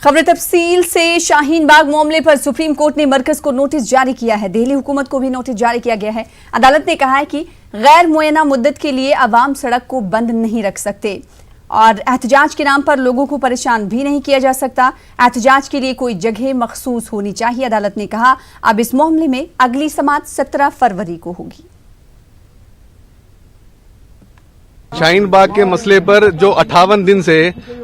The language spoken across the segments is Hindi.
खबर तफसील से शाहीन बाग मामले पर सुप्रीम कोर्ट ने मरकज को नोटिस जारी किया है। दिल्ली हुकूमत को भी नोटिस जारी किया गया है। अदालत ने कहा है कि गैर मुअय्यना मुद्दत के लिए अवाम सड़क को बंद नहीं रख सकते और एहतजाज के नाम पर लोगों को परेशान भी नहीं किया जा सकता। एहतजाज के लिए कोई जगह मखसूस होनी चाहिए। अदालत ने कहा अब इस मामले में अगली समाअत 17 फरवरी को होगी। शाहीन बाग के मसले पर जो 58 दिन से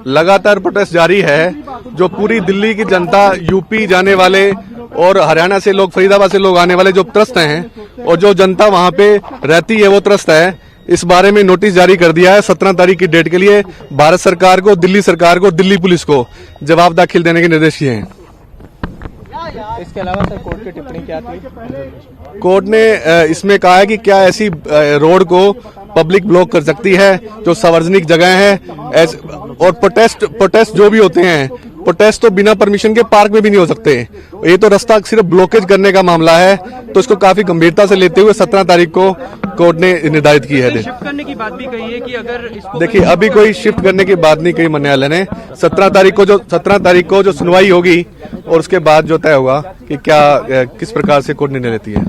लगातार प्रोटेस्ट जारी है, जो पूरी दिल्ली की जनता, यूपी जाने वाले और हरियाणा से लोग, फरीदाबाद से लोग आने वाले जो त्रस्त हैं और जो जनता वहां पे रहती है वो त्रस्त है, इस बारे में नोटिस जारी कर दिया है 17 तारीख की डेट के लिए। भारत सरकार को, दिल्ली सरकार को, दिल्ली पुलिस को जवाब दाखिल देने के निर्देश किए हैं। इसके अलावा सर कोर्ट की टिप्पणी क्या थी? कोर्ट ने इसमें कहा है कि क्या ऐसी रोड को पब्लिक ब्लॉक कर सकती है जो सार्वजनिक जगह है, और प्रोटेस्ट जो भी होते हैं, प्रोटेस्ट तो बिना परमिशन के पार्क में भी नहीं हो सकते। ये तो रास्ता सिर्फ ब्लॉकेज करने का मामला है, तो इसको काफी गंभीरता से लेते हुए 17 तारीख को कोर्ट ने निर्धारित की है। शिफ्ट करने की बात भी कही है कि अगर इसको देखिए, अभी कोई शिफ्ट करने की बात नहीं कही न्यायालय ने। 17 तारीख को जो सुनवाई होगी और उसके बाद जो तय होगा कि क्या किस प्रकार से कोर्ट निर्णय लेती है।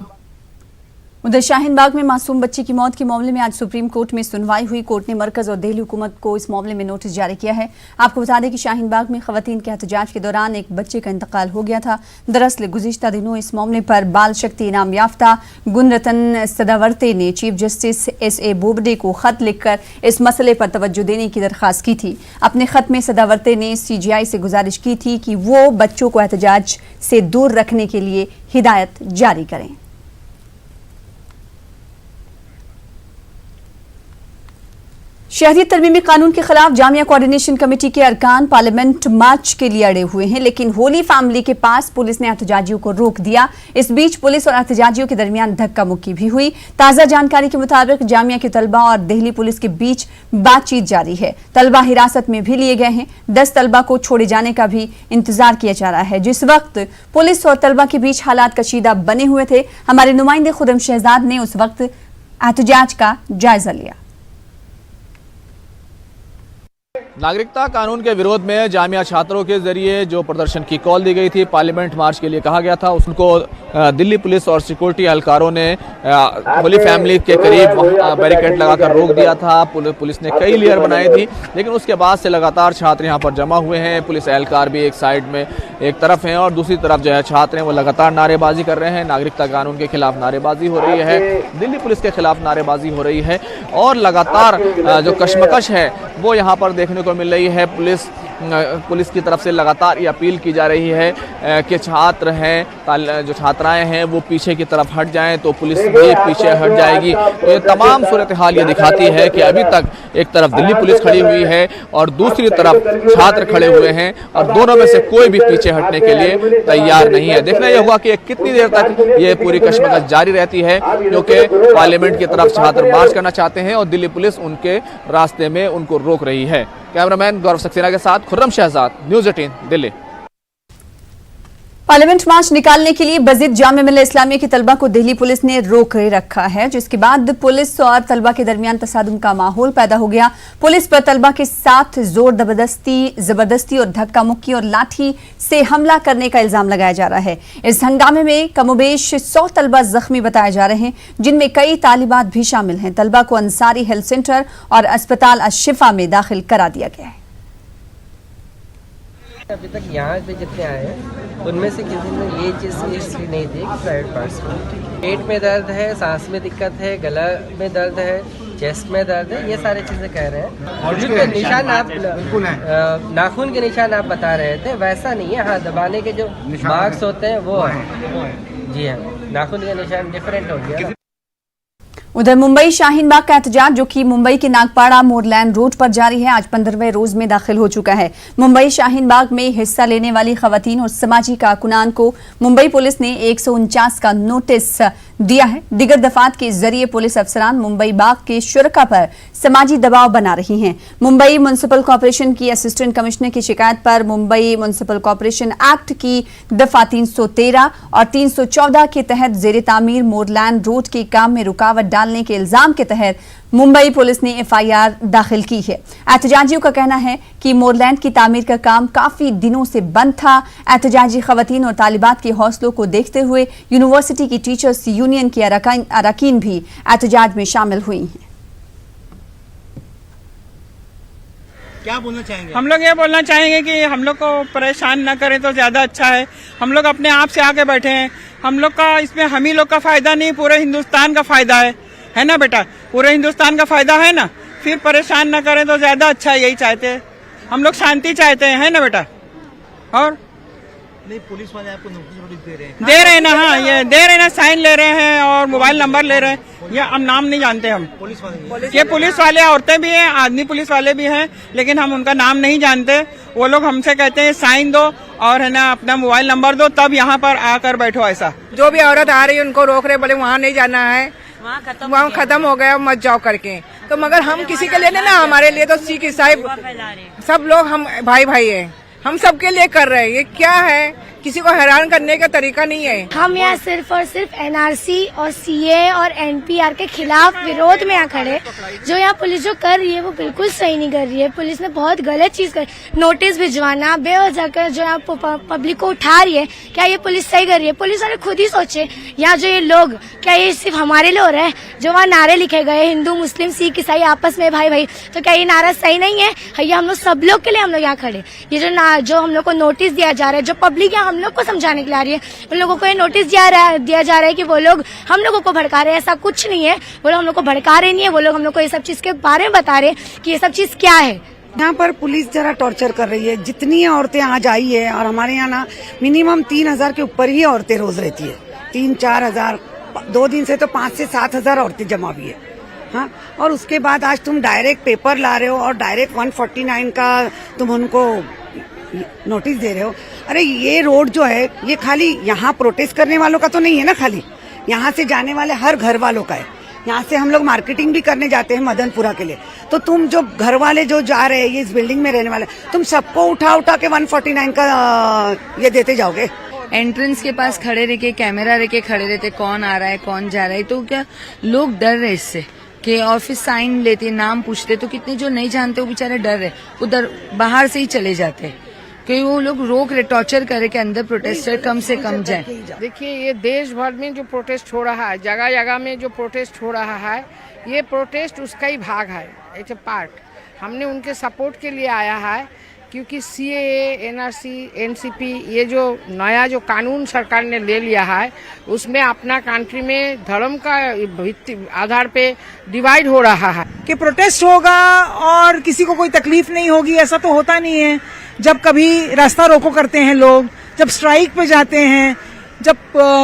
उधर शाहीन बाग में मासूम बच्ची की मौत के मामले में आज सुप्रीम कोर्ट में सुनवाई हुई। कोर्ट ने मरकज और दिल्ली हुकूमत को इस मामले में नोटिस जारी किया है। आपको बता दें कि शाहीन बाग में खवातीन के एहतजाज के दौरान एक बच्चे का इंतकाल हो गया था। दरअसल गुज़िश्ता दिनों इस मामले पर बाल शक्ति इनाम याफ्ता गुणरतन सदावर्ते ने चीफ जस्टिस SA बोबडे को खत लिखकर इस मसले पर तवज्जो देने की दरख्वास्त की थी। अपने खत में सदावर्ते ने CGI से गुजारिश की थी कि वो बच्चों को एहतजाज से दूर रखने के लिए हिदायत जारी करें। शहरियत तरमीमी कानून के खिलाफ जामिया कोऑर्डिनेशन कमेटी के अरकान पार्लियामेंट मार्च के लिए अड़े हुए हैं, लेकिन होली फैमिली के पास पुलिस ने एहतजाजियों को रोक दिया। इस बीच पुलिस और एहतजाजियों के दरमियान धक्का मुक्की भी हुई। ताज़ा जानकारी के मुताबिक जामिया के तलबा और दिल्ली पुलिस के बीच बातचीत जारी है। तलबा हिरासत में भी लिए गए हैं। 10 तलबा को छोड़े जाने का भी इंतजार किया जा रहा है। जिस वक्त पुलिस और तलबा के बीच हालात कशीदा बने हुए थे, हमारे नुमाइंदे खुर्रम शहजाद ने उस वक्त एहतजाज का जायजा लिया। नागरिकता कानून के विरोध में जामिया छात्रों के जरिए जो प्रदर्शन की कॉल दी गई थी, पार्लियामेंट मार्च के लिए कहा गया था, उसको दिल्ली पुलिस और सिक्योरिटी एहलकारों ने होली फैमिली के करीब बैरिकेड लगाकर रोक दिया था। पुलिस ने कई लेयर बनाई थी, लेकिन उसके बाद से लगातार छात्र यहाँ पर जमा हुए हैं। पुलिस एहलकार भी एक साइड में एक तरफ हैं और दूसरी तरफ जो है छात्र हैं वो लगातार नारेबाजी कर रहे हैं। नागरिकता कानून के खिलाफ नारेबाजी हो रही है, दिल्ली पुलिस के खिलाफ नारेबाजी हो रही है और लगातार जो कशमकश है वो यहाँ पर देखने को मिल रही है। पुलिस की तरफ से लगातार ये अपील की जा रही है कि छात्र हैं, जो छात्राएं हैं वो पीछे की तरफ हट जाएं तो पुलिस भी पीछे हट जाएगी। तो ये तमाम सूरत हाल ये दिखाती है कि अभी तक एक तरफ दिल्ली पुलिस खड़ी हुई है और दूसरी तरफ छात्र खड़े हुए हैं और दोनों में से कोई भी पीछे हटने के लिए तैयार नहीं है। देखना यह होगा कि कितनी देर तक ये पूरी कशमकश जारी रहती है, क्योंकि पार्लियामेंट की तरफ छात्र मार्च करना चाहते हैं और दिल्ली पुलिस उनके रास्ते में उनको रोक रही है। कैमरामैन गौरव सक्सेना के साथ खुर्रम शहजाद, न्यूज़ 18 दिल्ली। पार्लियामेंट मार्च निकालने के लिए बज़िद जामिया मिल्लत इस्लामिया के तलबा को दिल्ली पुलिस ने रोक रखा है, जिसके बाद पुलिस और तलबा के दरमियान तसादुम का माहौल पैदा हो गया। पुलिस पर तलबा के साथ जोर जबरदस्ती और धक्का मुक्की और लाठी से हमला करने का इल्जाम लगाया जा रहा है। इस हंगामे में कमोबेश 100 तलबा जख्मी बताए जा रहे हैं, जिनमें कई तालिबात भी शामिल हैं। तलबा को अंसारी हेल्थ सेंटर और अस्पताल अशिफा में दाखिल करा दिया गया है। अभी तक यहाँ पे जितने आए हैं उनमें से किसी ने ये चीज़ हिस्ट्री नहीं दी कि प्राइवेट पार्ट्स में पेट में दर्द है, सांस में दिक्कत है, गला में दर्द है, चेस्ट में दर्द है, ये सारी चीज़ें कह रहे हैं। और जो निशान आप नाखून के निशान आप बता रहे थे वैसा नहीं है। हाँ, दबाने के जो मार्क्स होते हैं वो है। जी हाँ, नाखून के निशान डिफरेंट हो गया। उधर मुंबई शाहीन बाग का एहतजाज, जो कि मुंबई के नागपाड़ा मोरलैंड रोड पर जारी है, आज 15वें रोज में दाखिल हो चुका है। मुंबई शाहीन बाग में हिस्सा लेने वाली खवातीन और समाजी कारकुनान को मुंबई पुलिस ने 149 का नोटिस दिया है। दिगर दफात के जरिए पुलिस अफसरान मुंबई बाग के शुरका पर समाजी दबाव बना रही हैं। मुंबई म्युनिसिपल कॉर्पोरेशन की असिस्टेंट कमिश्नर की शिकायत पर मुंबई म्युनिसिपल कॉर्पोरेशन एक्ट की दफा 313 और 314 के तहत जेर तामीर मोरलैंड रोड के काम में रुकावट डालने के इल्जाम के तहत मुंबई पुलिस ने एफआईआर दाखिल की है। एहतजाजियों का कहना है कि मोरलैंड की तामीर का काम काफी दिनों से बंद था। एहतजाजी खवातीन और तालिबात के हौसलों को देखते हुए यूनिवर्सिटी की टीचर्स यूनियन की अरकान भी एहतजाज में शामिल हुई हैं। क्या बोलना चाहेंगे? हम लोग ये बोलना चाहेंगे कि हम लोग को परेशान न करें तो ज्यादा अच्छा है। हम लोग अपने आप से आके बैठे हैं। हम लोग का इसमें हम ही लोग का फायदा नहीं, पूरे हिंदुस्तान का फायदा है ना बेटा? पूरे हिंदुस्तान का फायदा है ना? फिर परेशान न करें तो ज्यादा अच्छा है, यही चाहते हैं हम लोग, शांति चाहते हैं, है ना बेटा? और नहीं, पुलिस वाले आपको नोटिस दे रहे हैं ना? हाँ, ये दे रहे हैं ना, साइन ले रहे हैं और मोबाइल नंबर ले रहे हैं। ये हम नाम नहीं जानते हम। पुलिस वाले ये पुलिस वाले औरतें भी हैं, आदमी पुलिस वाले भी हैं, लेकिन हम उनका नाम नहीं जानते। वो लोग हमसे कहते हैं साइन दो और है ना अपना मोबाइल नंबर दो, तब यहाँ पर आकर बैठो। ऐसा जो भी औरत आ रही है उनको रोक रहे, बोले वहाँ नहीं जाना है, वहाँ खत्म हो गया, मत जाओ करके। तो मगर हम किसी के लिए नहीं ना, हमारे लिए तो सिख ईसाई सब लोग हम भाई भाई है, हम सबके लिए कर रहे हैं। ये क्या है? किसी को हैरान करने का तरीका नहीं है। हम यहाँ सिर्फ और सिर्फ एनआरसी और सीए और एनपीआर के खिलाफ विरोध में यहाँ खड़े। जो यहाँ पुलिस जो कर रही है वो बिल्कुल सही नहीं कर रही है। पुलिस ने बहुत गलत चीज कर, नोटिस भिजवाना बेवजह कर जो यहाँ पब्लिक को उठा रही है, क्या ये पुलिस सही कर रही है? पुलिस वाले खुद ही सोचे, यहाँ जो ये लोग, क्या ये सिर्फ हमारे लिए हो रहा है? जो वहाँ नारे लिखे गए हिंदू मुस्लिम सिख ईसाई आपस में भाई भाई, तो क्या ये नारा सही नहीं है? ये हम लोग सब लोग के लिए हम लोग यहाँ खड़े। ये जो हम लोग को नोटिस दिया जा रहा है, जो पब्लिक हम लोग को समझाने के लिए आ रही है, उन लोगों को ये नोटिस दिया जा रहा है कि वो लोग हम लोगों को भड़का रहे हैं। ऐसा कुछ नहीं है, वो लोग हम लोग को भड़का रहे नहीं है, वो लोग हम लोग को ये सब चीज के बारे में बता रहे हैं कि ये सब चीज क्या है। यहाँ पर पुलिस जरा टॉर्चर कर रही है। जितनी औरतें आज आई है, और हमारे यहाँ ना मिनिमम 3,000 के ऊपर ही औरतें रोज रहती है, 3-4 हजार, 2 दिन से तो 5 से 7 हजार औरतें जमा हुई है। हाँ, और उसके बाद आज तुम डायरेक्ट पेपर ला रहे हो और डायरेक्ट 149 का तुम उनको नोटिस दे रहे हो। अरे ये रोड जो है ये खाली यहाँ प्रोटेस्ट करने वालों का तो नहीं है ना, खाली यहाँ से जाने वाले हर घर वालों का है। यहाँ से हम लोग मार्केटिंग भी करने जाते हैं मदनपुरा के लिए, तो तुम जो घर वाले जो जा रहे हैं, ये इस बिल्डिंग में रहने वाले, तुम सबको उठा उठा के 149 का ये देते जाओगे? एंट्रेंस के पास खड़े रह के कैमरा रह के खड़े रहते, कौन आ रहा है कौन जा रहा है, तो क्या लोग डर रहे इससे कि और फिर साइन लेते, नाम पूछते, तो कितने जो नहीं जानते वो बेचारे डर रहे, उधर बाहर से ही चले जाते कि वो लोग रोक रहे, टॉर्चर करे कि अंदर प्रोटेस्टर कम से कम जाए। देखिए, ये देश भर में जो प्रोटेस्ट हो रहा है, जगह जगह में जो प्रोटेस्ट हो रहा है, ये प्रोटेस्ट उसका ही भाग है, इट्स अ पार्ट। हमने उनके सपोर्ट के लिए आया है, क्योंकि सीएए, एनआरसी, एनसीपी, ये जो नया जो कानून सरकार ने ले लिया है, उसमें अपना कंट्री में धर्म का आधार पे डिवाइड हो रहा है कि प्रोटेस्ट होगा और किसी को कोई तकलीफ नहीं होगी, ऐसा तो होता नहीं है। जब कभी रास्ता रोको करते हैं लोग, जब स्ट्राइक पे जाते हैं, जब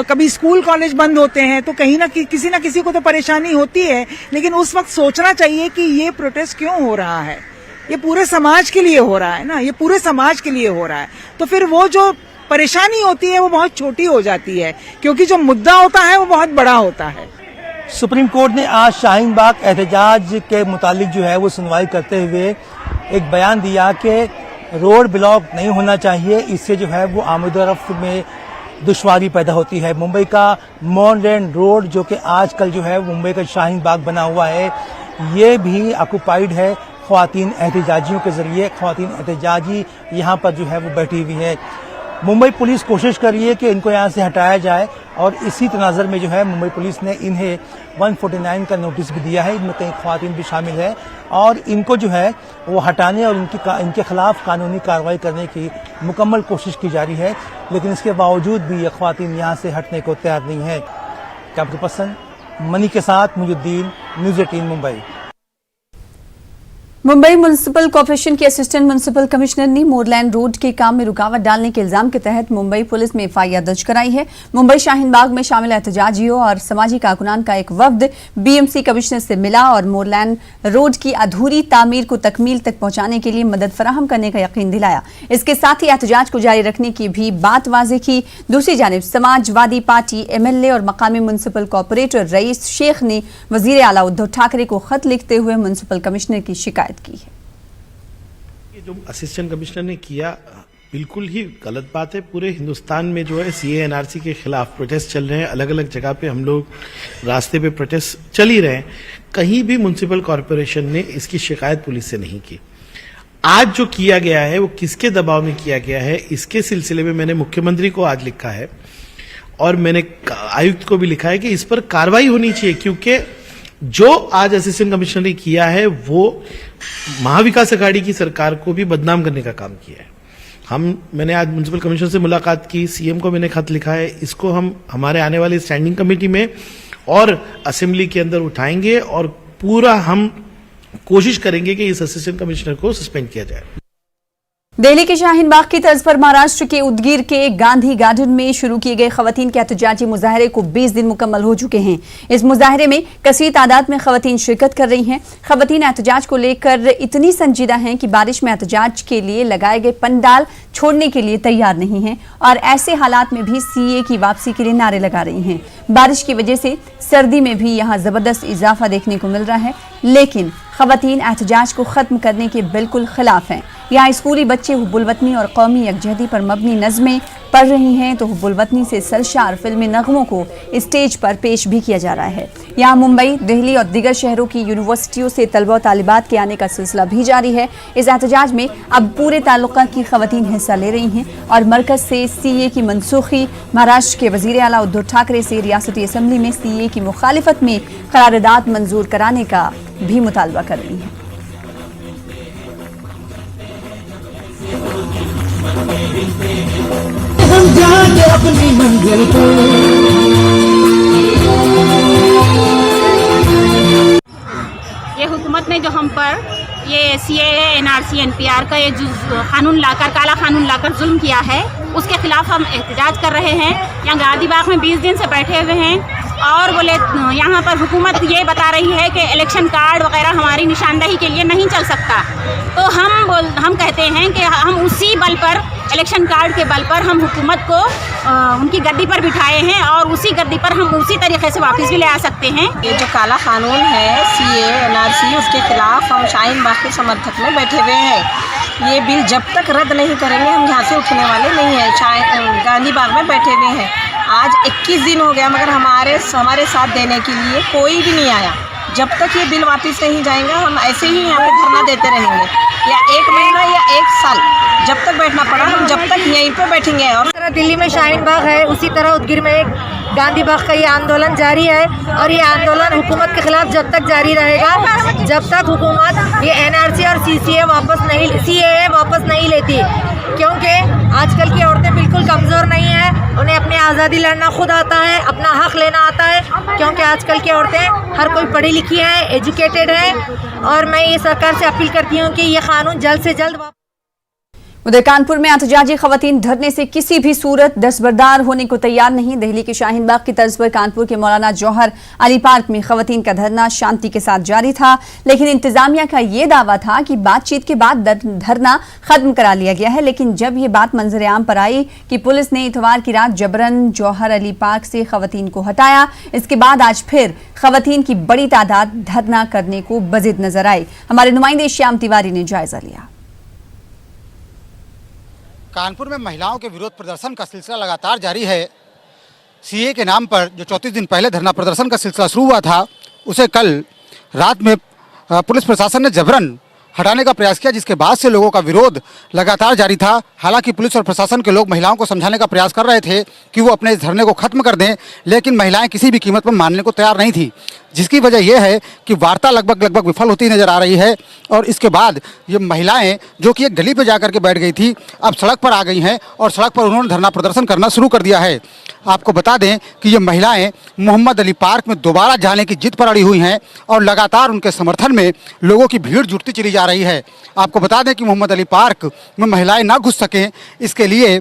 कभी स्कूल कॉलेज बंद होते हैं, तो कहीं ना किसी ना किसी को तो परेशानी होती है। लेकिन उस वक्त सोचना चाहिए कि ये प्रोटेस्ट क्यों हो रहा है, ये पूरे समाज के लिए हो रहा है ना, ये पूरे समाज के लिए हो रहा है। तो फिर वो जो परेशानी होती है वो बहुत छोटी हो जाती है, क्योंकि जो मुद्दा होता है वो बहुत बड़ा होता है। सुप्रीम कोर्ट ने आज शाहीन बाग एहतजाज के मुतालिक जो है वो सुनवाई करते हुए एक बयान दिया कि रोड ब्लॉक नहीं होना चाहिए, इससे जो है वो आमदोरफ्त में दुश्वारी पैदा होती है। मुंबई का मोरलैंड रोड जो कि आजकल जो है मुंबई का शाहीन बाग बना हुआ है, ये भी ऑक्युपाइड है ख्वातीन एहतजाजियों के जरिए। ख्वातीन एहतजाजी यहाँ पर जो है वो बैठी हुई है। मुंबई पुलिस कोशिश कर रही है कि इनको यहाँ से हटाया जाए, और इसी तनाजर में जो है मुंबई पुलिस ने इन्हें 149 का नोटिस भी दिया है। इनमें कई ख्वातीन भी शामिल है, और इनको जो है वो हटाने और इनके खिलाफ कानूनी कार्रवाई करने की मुकम्मल कोशिश की जा रही है। लेकिन इसके बावजूद भी ये ख्वातीन यहाँ से हटने को तैयार नहीं है। क्या आपको पसंद? मनी के साथ Muizuddin, news 18 Mumbai. Mumbai municipal corporation के असिस्टेंट म्युनिसिपल कमिश्नर ने मोरलैंड रोड के काम में रुकावट डालने के इल्जाम के तहत मुंबई पुलिस में एफआईआर दर्ज कराई है। मुंबई शाहीन बाग में शामिल एहतजाजियों और समाजी कारकुनान का एक वफ्द बीएमसी कमिश्नर से मिला और मोरलैंड रोड की अधूरी तामीर को तकमील तक पहुंचाने के लिए मदद फराहम करने का यकीन दिलाया। इसके साथ ही एहतजाज को जारी रखने की भी बात वाज़ेह की। दूसरी जानिब समाजवादी पार्टी एमएलए और मकामी म्युनिसिपल कॉर्पोरेटर रईस शेख ने वजीर आला उद्धव ठाकरे को खत लिखते हुए म्युनिसिपल कमिश्नर की शिकायत की है। जो असिस्टेंट कमिश्नर ने किया बिल्कुल ही गलत बात है। पूरे हिंदुस्तान में जो है सीए एनआरसी के खिलाफ प्रोटेस्ट चल रहे हैं। अलग अलग जगह पे हम लोग रास्ते पे प्रोटेस्ट चल ही रहे हैं। कहीं भी म्युनिसिपल कॉरपोरेशन ने इसकी शिकायत पुलिस से नहीं की। आज जो किया गया है वो किसके दबाव में किया गया है, इसके सिलसिले में मैंने मुख्यमंत्री को आज लिखा है और मैंने आयुक्त को भी लिखा है कि इस पर कार्रवाई होनी चाहिए, क्योंकि जो आज असिस्टेंट कमिश्नर ने किया है वो महाविकास अघाड़ी की सरकार को भी बदनाम करने का काम किया है। मैंने आज म्युनिसिपल कमिश्नर से मुलाकात की, सीएम को मैंने खत लिखा है। इसको हम हमारे आने वाली स्टैंडिंग कमेटी में और असेंबली के अंदर उठाएंगे और पूरा हम कोशिश करेंगे कि इस असिस्टेंट कमिश्नर को सस्पेंड किया जाए। दिल्ली के शाहीन बाग की तर्ज पर महाराष्ट्र के उदगीर के गांधी गार्डन में शुरू किए गए खवातीन के एहतजाजी मुजाहरे को 20 दिन मुकम्मल हो चुके हैं। इस मुजाहरे में कसीर तादाद में खवातीन शिरकत कर रही हैं। खवातीन एहतजाज को लेकर इतनी संजीदा हैं कि बारिश में एहतजाज के लिए लगाए गए पंडाल छोड़ने के लिए तैयार नहीं हैं और ऐसे हालात में भी सीए की वापसी के लिए नारे लगा रही हैं। बारिश की वजह से सर्दी में भी यहाँ जबरदस्त इजाफा देखने को मिल रहा है, लेकिन खवातीन एहतजाज को खत्म करने के बिल्कुल खिलाफ हैं। यहाँ स्कूली बच्चे हुब्बुल वतनी और कौमी यकजहती पर मबनी नज़में पढ़ रही हैं, तो हुब्बुल वतनी से सरशार फिल्मी नगमों को स्टेज पर पेश भी किया जा रहा है। यहाँ मुंबई, दिल्ली और दीगर शहरों की यूनिवर्सिटियों से तलबा और तालिबात के आने का सिलसिला भी जारी है। इस एहतजाज में अब पूरे ताल्लुकात की खवातीन हिस्सा ले रही हैं और मरकज से सीए की मनसूखी, महाराष्ट्र के वजीर आला उद्धव ठाकरे से रियासती असम्बली में सीए की मुखालिफत में करारदाद मंजूर कराने का भी मुतालबा कर रही हैं। हम जाके अपनी मंजिल को ये हुकूमत ने जो हम पर ये सीएए, एनआरसी, एनपीआर का ये जो कानून लाकर, काला कानून लाकर जुल्म किया है, उसके खिलाफ हम एहतजाज कर रहे हैं। यहाँ गांधी बाग में 20 दिन से बैठे हुए हैं और बोले यहाँ पर हुकूमत ये बता रही है कि इलेक्शन कार्ड वगैरह हमारी निशानदही के लिए नहीं चल सकता। तो हम कहते हैं कि हम उसी बल पर, इलेक्शन कार्ड के बल पर हम हुकूमत को उनकी गद्दी पर बिठाए हैं और उसी गद्दी पर हम उसी तरीके से वापस भी ले आ सकते हैं। ये जो काला कानून है सीए, एनआरसी, उसके खिलाफ हम शाहीन बाग के समर्थक में बैठे हुए हैं। ये बिल जब तक रद्द नहीं करेंगे हम यहाँ से उठने वाले नहीं हैं। गांधी बाग में बैठे हुए हैं। आज 21 दिन हो गया मगर हमारे साथ देने के लिए कोई भी नहीं आया। जब तक ये बिल वापस नहीं जाएगा हम ऐसे ही यहाँ पे धरना देते रहेंगे, या 1 महीना या 1 साल, जब तक बैठना पड़ा हम जब तक यहीं पे बैठेंगे। और तरह दिल्ली में शाहीन बाग है, उसी तरह उदगीर में गांधी बाग का ये आंदोलन जारी है और ये आंदोलन हुकूमत के खिलाफ जब तक जारी रहेगा जब तक हुकूमत ये एनआरसी और सीए वापस नहीं लेती, क्योंकि आजकल की औरतें बिल्कुल कमज़ोर नहीं हैं। उन्हें अपनी आज़ादी लड़ना खुद आता है, अपना हक लेना आता है, क्योंकि आजकल की औरतें हर कोई पढ़ी लिखी है, एजुकेटेड है। और मैं ये सरकार से अपील करती हूँ कि ये कानून जल्द से जल्द। उधर कानपुर में एहतजाजी खवातीन धरने से किसी भी सूरत दस्तबरदार होने को तैयार नहीं। दिल्ली के शाहीन बाग की तर्ज पर कानपुर के मौलाना जौहर अली पार्क में खवातीन का धरना शांति के साथ जारी था, लेकिन इंतजामिया का ये दावा था कि बातचीत के बाद धरना खत्म करा लिया गया है। लेकिन जब ये बात मंजर आम पर आई कि पुलिस ने इतवार की रात जबरन जौहर अली पार्क से खवातीन को हटाया, इसके बाद आज फिर खवातीन की बड़ी तादाद धरना करने को बजिद नजर आई। हमारे नुमाइंदे श्याम तिवारी ने जायजा लिया। कानपुर में महिलाओं के विरोध प्रदर्शन का सिलसिला लगातार जारी है। सीए के नाम पर जो 34 दिन पहले धरना प्रदर्शन का सिलसिला शुरू हुआ था, उसे कल रात में पुलिस प्रशासन ने जबरन हटाने का प्रयास किया, जिसके बाद से लोगों का विरोध लगातार जारी था। हालांकि पुलिस और प्रशासन के लोग महिलाओं को समझाने का प्रयास कर रहे थे कि वो अपने इस धरने को खत्म कर दें, लेकिन महिलाएं किसी भी कीमत पर मानने को तैयार नहीं थी, जिसकी वजह यह है कि वार्ता लगभग विफल होती नजर आ रही है। और इसके बाद ये महिलाएं जो कि एक गली पर जाकर के बैठ गई थी, अब सड़क पर आ गई हैं और सड़क पर उन्होंने धरना प्रदर्शन करना शुरू कर दिया है। आपको बता दें कि ये महिलाएं मोहम्मद अली पार्क में दोबारा जाने की जिद पर अड़ी हुई हैं और लगातार उनके समर्थन में लोगों की भीड़ जुटती चली जा रही है। आपको बता दें कि मोहम्मद अली पार्क में महिलाएं ना घुस सकें, इसके लिए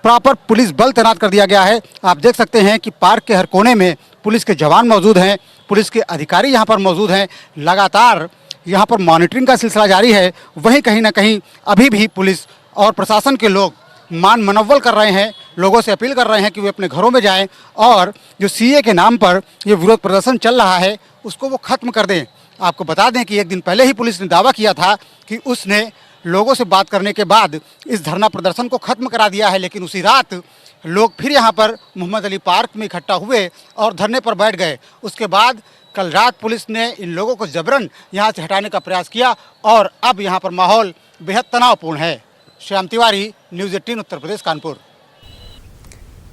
प्रॉपर पुलिस बल तैनात कर दिया गया है। आप देख सकते हैं कि पार्क के हर कोने में पुलिस के जवान मौजूद हैं, पुलिस के अधिकारी यहाँ पर मौजूद हैं। लगातार यहाँ पर मॉनिटरिंग का सिलसिला जारी है। वहीं कहीं ना कहीं अभी भी पुलिस और प्रशासन के लोग मान मनव्वल कर रहे हैं, लोगों से अपील कर रहे हैं कि वे अपने घरों में जाएं और जो सीए के नाम पर ये विरोध प्रदर्शन चल रहा है उसको वो ख़त्म कर दें। आपको बता दें कि 1 दिन पहले ही पुलिस ने दावा किया था कि उसने लोगों से बात करने के बाद इस धरना प्रदर्शन को खत्म करा दिया है। लेकिन उसी रात लोग फिर यहाँ पर मोहम्मद अली पार्क में इकट्ठा हुए और धरने पर बैठ गए। उसके बाद कल रात पुलिस ने इन लोगों को जबरन यहाँ से हटाने का प्रयास किया और अब यहाँ पर माहौल बेहद तनावपूर्ण है। श्याम तिवारी, न्यूज़ 18 उत्तर प्रदेश, कानपुर।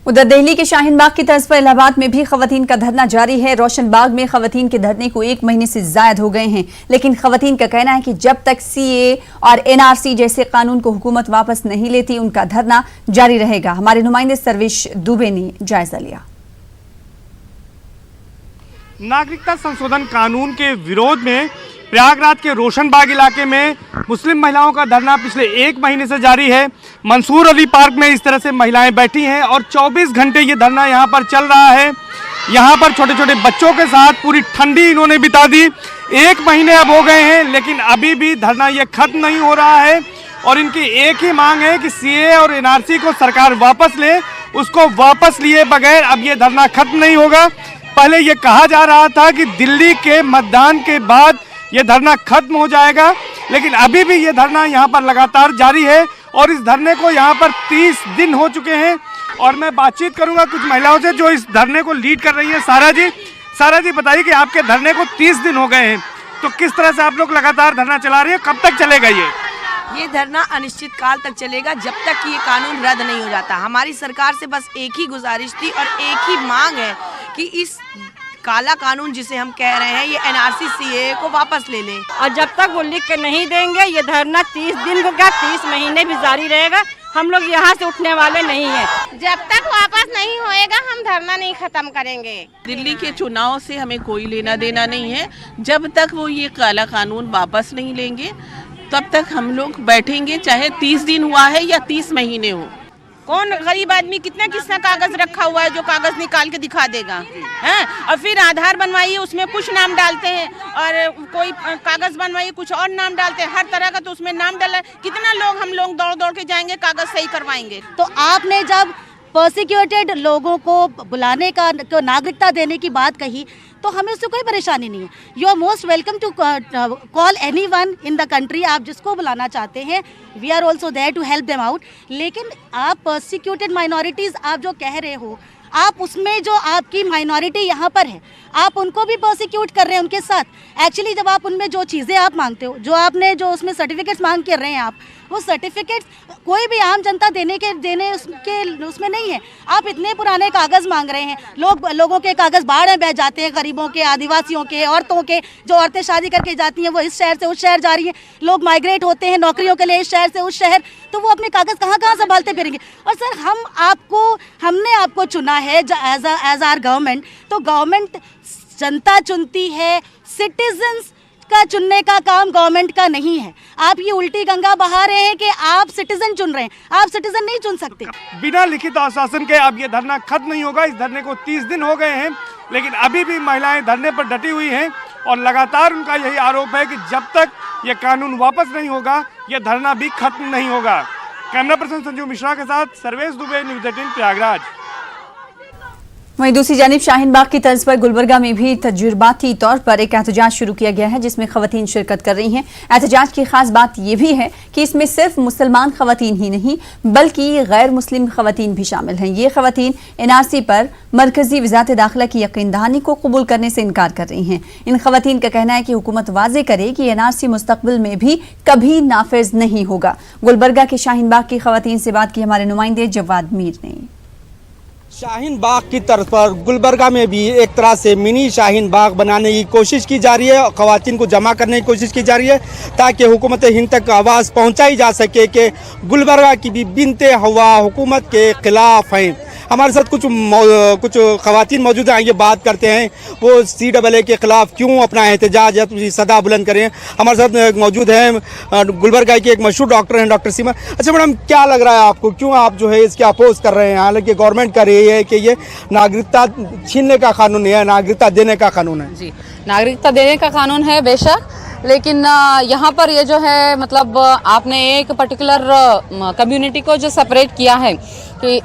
उधर दिल्ली के शाहीन बाग की तर्ज पर इलाहाबाद में भी खवातीन का धरना जारी है। रोशन बाग में खवातीन के धरने को 1 महीने से जायद हो गए हैं, लेकिन खवातीन का कहना है कि जब तक सीए और एनआरसी जैसे कानून को हुकूमत वापस नहीं लेती उनका धरना जारी रहेगा। हमारे नुमाइंदे सर्वेश दुबे ने जायजा लिया। नागरिकता संशोधन कानून के विरोध में प्रयागराज के रोशनबाग इलाके में मुस्लिम महिलाओं का धरना पिछले 1 महीने से जारी है। मंसूर अली पार्क में इस तरह से महिलाएं बैठी हैं और 24 घंटे ये धरना यहाँ पर चल रहा है। यहाँ पर छोटे छोटे बच्चों के साथ पूरी ठंडी इन्होंने बिता दी। 1 महीने अब हो गए हैं, लेकिन अभी भी धरना ये खत्म नहीं हो रहा है और इनकी एक ही मांग है कि सीए और एनआरसी को सरकार वापस ले। उसको वापस लिए बगैर अब ये धरना खत्म नहीं होगा। पहले ये कहा जा रहा था कि दिल्ली के मतदान के बाद ये धरना खत्म हो जाएगा, लेकिन अभी भी ये धरना यहाँ पर लगातार जारी है और इस धरने को यहाँ पर 30 दिन हो चुके हैं। और मैं बातचीत करूँगा कुछ महिलाओं से जो इस धरने को लीड कर रही है। सारा जी बताइए कि आपके धरने को 30 दिन हो गए हैं, तो किस तरह से आप लोग लगातार धरना चला रही है, कब तक चलेगा ये धरना अनिश्चित काल तक चलेगा, जब तक कि ये कानून रद्द नहीं हो जाता। हमारी सरकार से बस एक ही गुजारिश थी और एक ही मांग है कि इस काला कानून जिसे हम कह रहे हैं ये एनआरसी सीए को वापस ले ले, और जब तक वो लिख के नहीं देंगे ये धरना 30 दिन को क्या 30 महीने भी जारी रहेगा। हम लोग यहाँ से उठने वाले नहीं हैं। जब तक वापस नहीं होएगा हम धरना नहीं खत्म करेंगे। दिल्ली के चुनाव से हमें कोई लेना देना नहीं है। जब तक वो ये काला कानून वापस नहीं लेंगे तब तक हम लोग बैठेंगे, चाहे 30 दिन हुआ है या 30 महीने हो। कौन गरीब आदमी कितना कागज रखा हुआ है जो कागज निकाल के दिखा देगा हैं? और फिर आधार बनवाइए उसमें कुछ नाम डालते हैं और कोई कागज बनवाइए कुछ और नाम डालते हैं। हर तरह का तो उसमें नाम डाला। कितना लोग हम लोग दौड़ के जाएंगे कागज सही करवाएंगे। तो आपने जब परसिक्यूटेड लोगों को बुलाने का नागरिकता देने की बात कही तो हमें उससे कोई परेशानी नहीं है। You are most welcome to call anyone in the country. आप जिसको बुलाना चाहते हैं, we are also there to help them out. लेकिन आप परसिक्यूटेड माइनॉरिटीज़ आप जो कह रहे हो, आप उसमें जो आपकी माइनॉरिटी यहाँ पर है आप उनको भी प्रोसिक्यूट कर रहे हैं उनके साथ। एक्चुअली जब आप उनमें जो चीज़ें आप मांगते हो, जो आपने जो उसमें सर्टिफिकेट्स मांग कर रहे हैं आप, वो सर्टिफिकेट्स कोई भी आम जनता देने उसमें नहीं है। आप इतने पुराने कागज़ मांग रहे हैं। लोगों के कागज़ बाढ़ में बह जाते हैं, गरीबों के, आदिवासियों के, औरतों के। जो औरतें शादी करके जाती हैं वो इस शहर से उस शहर जा रही हैं। लोग माइग्रेट होते हैं नौकरियों के लिए इस शहर से उस शहर, तो वो अपने कागज़ कहाँ संभालते फिरेंगे। और सर हमने आपको चुना है एज आर गवर्नमेंट, तो गवर्नमेंट जनता चुनती है, सिटीजन्स का चुनने का काम गवर्नमेंट का नहीं है। आप ये उल्टी गंगा बहा रहे हैं कि आप सिटीजन चुन रहे हैं, आप सिटीजन नहीं चुन सकते। बिना लिखित आश्वासन के अब ये धरना खत्म नहीं होगा। इस धरने को 30 दिन हो गए हैं, लेकिन अभी भी महिलाएं धरने पर डटी हुई हैं और लगातार उनका यही आरोप है कि जब तक ये कानून वापस नहीं होगा ये धरना भी खत्म नहीं होगा। कैमरा पर्सन संजू मिश्रा के साथ सर्वेश दुबे, न्यूज़ 18 प्रयागराज। वहीं दूसरी जानिब शाहीन बाग की तर्ज पर गुलबर्गा में भी तजुर्बाती तौर पर एक एहतजाज शुरू किया गया है जिसमें खवातीन शिरकत कर रही हैं। एहतजाज की खास बात यह भी है कि इसमें सिर्फ मुसलमान खवातीन ही नहीं बल्कि गैर मुस्लिम खवातीन भी शामिल हैं। ये खवातीन एनआरसी पर मरकजी वज़ारत दाखिला की यकीन दहानी को कबूल करने से इनकार कर रही हैं। इन खवातीन का कहना है कि हुकूमत वाजे करे कि एनआरसी मुस्तकबिल में भी कभी नाफिज नहीं होगा। गुलबर्गा के शाहीन बाग की खवातीन से बात की हमारे नुमाइंदे जवाद मीर ने। शाहीन बाग की तर्ज पर गुलबर्गा में भी एक तरह से मिनी शाहीन बाग बनाने की कोशिश की जा रही है और ख़वातीन को जमा करने की कोशिश की जा रही है ताकि हुकूमत हिंद तक आवाज़ पहुंचाई जा सके कि गुलबर्गा की भी बिनते हवा हुकूमत के खिलाफ हैं। हमारे साथ कुछ ख़वातीन मौजूद हैं, आइए बात करते हैं वो CAA के ख़िलाफ़ क्यों अपना एहतजाज या सदा बुलंद करें। हमारे साथ मौजूद हैं गुलबर्गा के एक मशहूर डॉक्टर हैं, डॉक्टर सीमा। अच्छा मैडम, क्या लग रहा है आपको, क्यों आप जो है इसके अपोज कर रहे हैं? हालांकि गवर्नमेंट कह रही है कि ये नागरिकता छीनने का कानून है, नागरिकता देने का कानून है। जी, नागरिकता देने का कानून है बेशक, लेकिन यहाँ पर ये जो है मतलब आपने एक पर्टिकुलर कम्युनिटी को जो सेपरेट किया है कि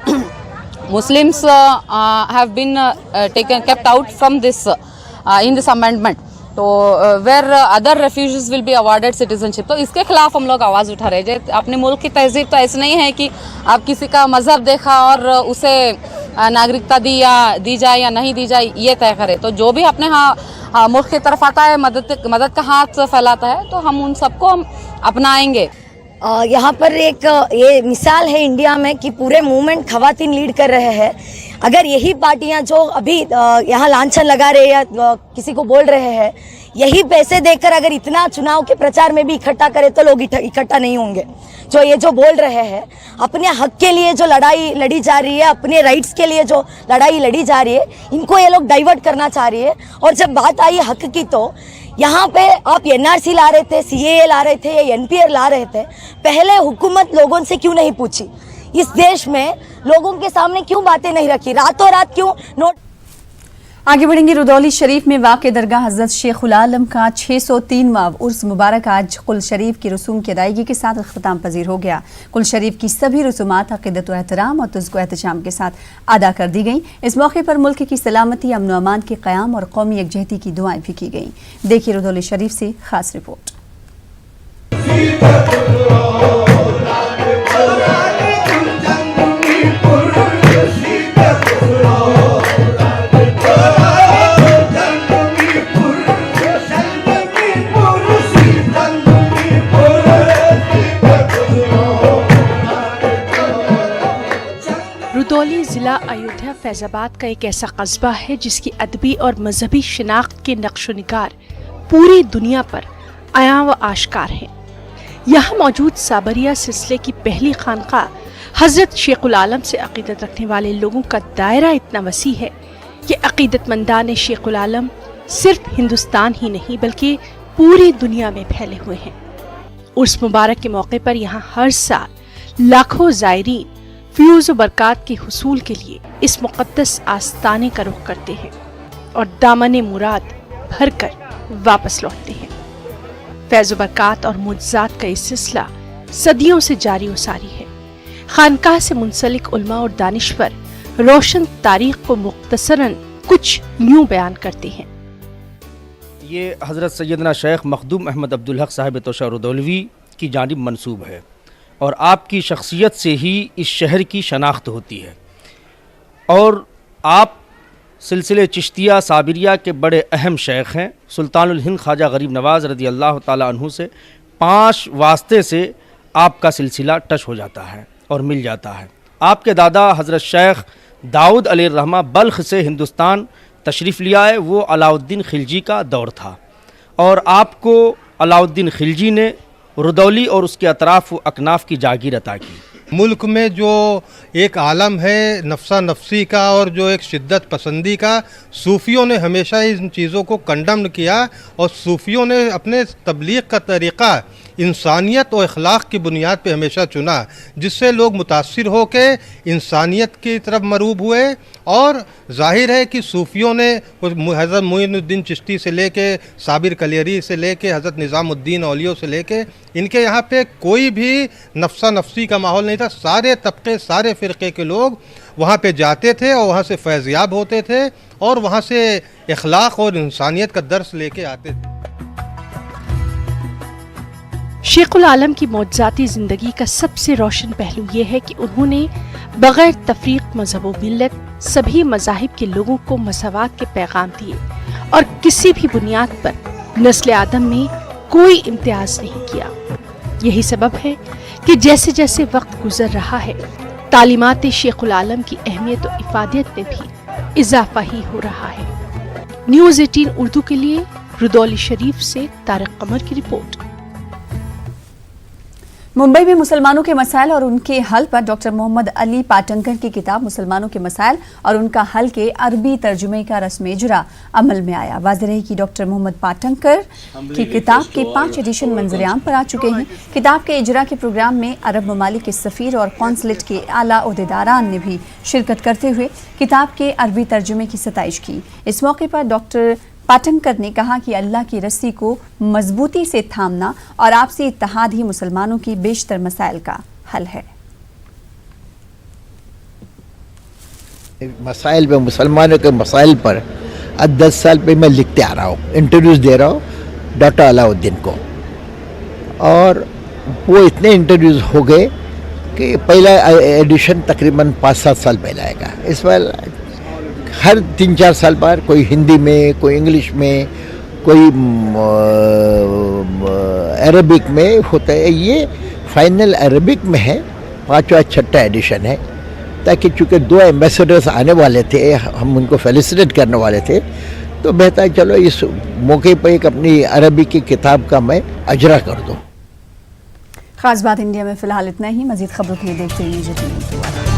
Muslims have been kept out from this in this amendment. तो where other refugees will be awarded citizenship. तो इसके खिलाफ हम लोग आवाज उठा रहे हैं। अपने मुल्क की तहजीब तो ऐसे नहीं है कि आप किसी का मजहब देखा और उसे नागरिकता दी जाए या नहीं दी जाए ये तय करे। तो जो भी अपने मुल्क की तरफ आता है, मदद का हाथ फैलाता है, तो हम उन सबको हम अपनाएंगे। यहाँ पर एक ये मिसाल है इंडिया में कि पूरे मूवमेंट खवातीन लीड कर रहे हैं। अगर यही पार्टियां जो अभी यहाँ लांछन लगा रहे या किसी को बोल रहे हैं, यही पैसे देकर अगर इतना चुनाव के प्रचार में भी इकट्ठा करे तो लोग इकट्ठा नहीं होंगे। जो ये जो बोल रहे हैं, अपने हक के लिए जो लड़ाई लड़ी जा रही है, अपने राइट्स के लिए जो लड़ाई लड़ी जा रही है, इनको ये लोग डाइवर्ट करना चाह रही है। और जब बात आई हक की, तो यहाँ पे आप एनआरसी ला रहे थे, सीएए ला रहे थे या एनपीआर ला रहे थे, पहले हुकूमत लोगों से क्यों नहीं पूछी? इस देश में लोगों के सामने क्यों बातें नहीं रखी? रातों रात क्यों नोट। आगे बढ़ेंगे। रुदौली शरीफ में वाक़ दरगाह हज़रत शेखुल आलम का 603वां उर्स मुबारक आज कुल शरीफ की रसूम की अदायगी के साथ अख्ताम पजीर हो गया। कुल शरीफ की सभी रसूमात अक़ीदत व एहतराम और तुज़्को एहतशाम के साथ अदा कर दी गई। इस मौके पर मुल्क की सलामती, अमन व अमान के क़याम और कौमी यकजहती की दुआएं भी की गईं। देखिए रुदौली शरीफ से खास रिपोर्ट। रुदौली ज़िला अयोध्या फैज़ाबाद का एक ऐसा कस्बा है जिसकी अदबी और मजहबी शिनाख्त के नक्श निगार पूरी दुनिया पर आया व आश्कार हैं। यहाँ मौजूद साबरिया सिलसिले की पहली खानकाह हज़रत शेखुल आलम से अक़ीदत रखने वाले लोगों का दायरा इतना वसी है कि अक़ीदतमंदान शेखुल आलम सिर्फ हिंदुस्तान ही नहीं बल्कि पूरी दुनिया में फैले हुए हैं। उर्स मुबारक के मौके पर यहाँ हर साल लाखों ज़ायरीन फ्यूज़ बरक़ात के हुसूल के लिए इस मुक़द्दस आस्ताने का रुख करते हैं और दामने मुराद भर कर वापस लौटते हैं। फैज़ बरक़ात और मुअज़्ज़ात का ये सिलसिला सदियों से जारी व सारी है। खानकाह से मुंसलिक उलमा और दानिश्वर रोशन तारीख को मुख्तसरन कुछ यूं बयान करते हैं। ये हज़रत सैयदना शेख मखदूम अहमद अब्दुल हक साहिब तोशा रुदौलवी की जानिब मंसूब है और आपकी शख्सियत से ही इस शहर की शनाख्त होती है। और आप सिलसिले चिश्तिया साबिरिया के बड़े अहम शेख हैं। सुल्तानुल हिंद ख्वाजा गरीब नवाज़ रज़ी अल्लाह ताला अन्हु से 5 वास्ते से आपका सिलसिला टच हो जाता है और मिल जाता है। आपके दादा हज़रत शेख दाऊद अलैहिर्रहमा बल्ख से हिंदुस्तान तशरीफ़ लिया है। वो अलाउद्दीन खिलजी का दौर था और आपको अलाउद्दीन खिलजी ने रुदौली और उसके अतराफ़ व अकनाफ की जागीर अता की। मुल्क में जो एक आलम है नफ्सा नफ्सी का और जो एक शिद्दत पसंदी का, सूफ़ियों ने हमेशा इन चीज़ों को कंडम किया और सूफ़ियों ने अपने तबलीग का तरीक़ा इंसानियत और अखलाक की बुनियाद पे हमेशा चुना, जिससे लोग मुतासिर होकर इंसानियत की तरफ मरूब हुए। और जाहिर है कि सूफ़ियों ने हज़रत मोइनुद्दीन चिश्ती से लेके साबिर कलेरी से लेके हज़रत निज़ामुद्दीन औलियो से लेके इनके यहाँ पे कोई भी नफ्सा नफ्सी का माहौल नहीं था। सारे तबके सारे फ़िरक़े के लोग वहाँ पे जाते थे और वहाँ से फैज़याब होते थे और वहाँ से अखलाक और इंसानियत का दर्स लेके आते थे। शेखुल आलम की मौजज़ाती ज़िंदगी का सबसे रोशन पहलू ये है कि उन्होंने बग़ैर तफरीक मज़हब व मिल्लत सभी मज़ाहिब के लोगों को मसावात के पैगाम दिए और किसी भी बुनियाद पर नस्ल आदम में कोई इम्तियाज़ नहीं किया। यही सबब है कि जैसे जैसे वक्त गुजर रहा है, तालीमात शेखुल आलम की अहमियत और इफ़ादियत में भी इजाफा ही हो रहा है। न्यूज़ 18 उर्दू के लिए रुदौली शरीफ से तारिक कमर की रिपोर्ट। मुंबई में मुसलमानों के मसाइल और उनके हल पर डॉक्टर मोहम्मद अली पाटंकर की किताब मुसलमानों के मसाइल और उनका हल के अरबी तर्जुमे का रस्म इजरा अमल में आया। वाज़ेह रही कि डॉक्टर मोहम्मद पाटंकर की किताब के 5 एडिशन मंजरेआम पर आ चुके हैं। किताब के इजरा के प्रोग्राम में अरब ममालिक के सफ़ीर और कौंसलेट के आला ओहदेदारान ने भी शिरकत करते हुए किताब के अरबी तर्जुमे की सताइश की। इस मौके पर डॉक्टर पाटंकर ने कहा कि अल्लाह की रस्सी को मजबूती से थामना और आपसी इत्तेहाद ही मुसलमानों की बेशतर मसाइल का हल है। मसाइल में मुसलमानों के मसाइल पर आज 10 साल पे मैं लिखते आ रहा हूँ, इंटरव्यूज़ दे रहा हूँ डॉक्टर अलाउद्दीन को, और वो इतने इंटरव्यूज़ हो गए कि पहला एडिशन तकरीबन 5-7 साल पहले आएगा। इस बार हर 3-4 साल बाद कोई हिंदी में, कोई इंग्लिश में, कोई अरबिक में होता है। ये फाइनल अरबिक में है, 5वां-6वां एडिशन है, ताकि चूँकि 2 एम्बेसडर्स आने वाले थे, हम उनको फेलिसिटेट करने वाले थे, तो बेहतर चलो इस मौके पर एक अपनी अरबी की किताब का मैं अजरा कर दूँ। खास बात इंडिया में फिलहाल इतना ही। मजीद खबरों के लिए देखते रहिए जी टीवी।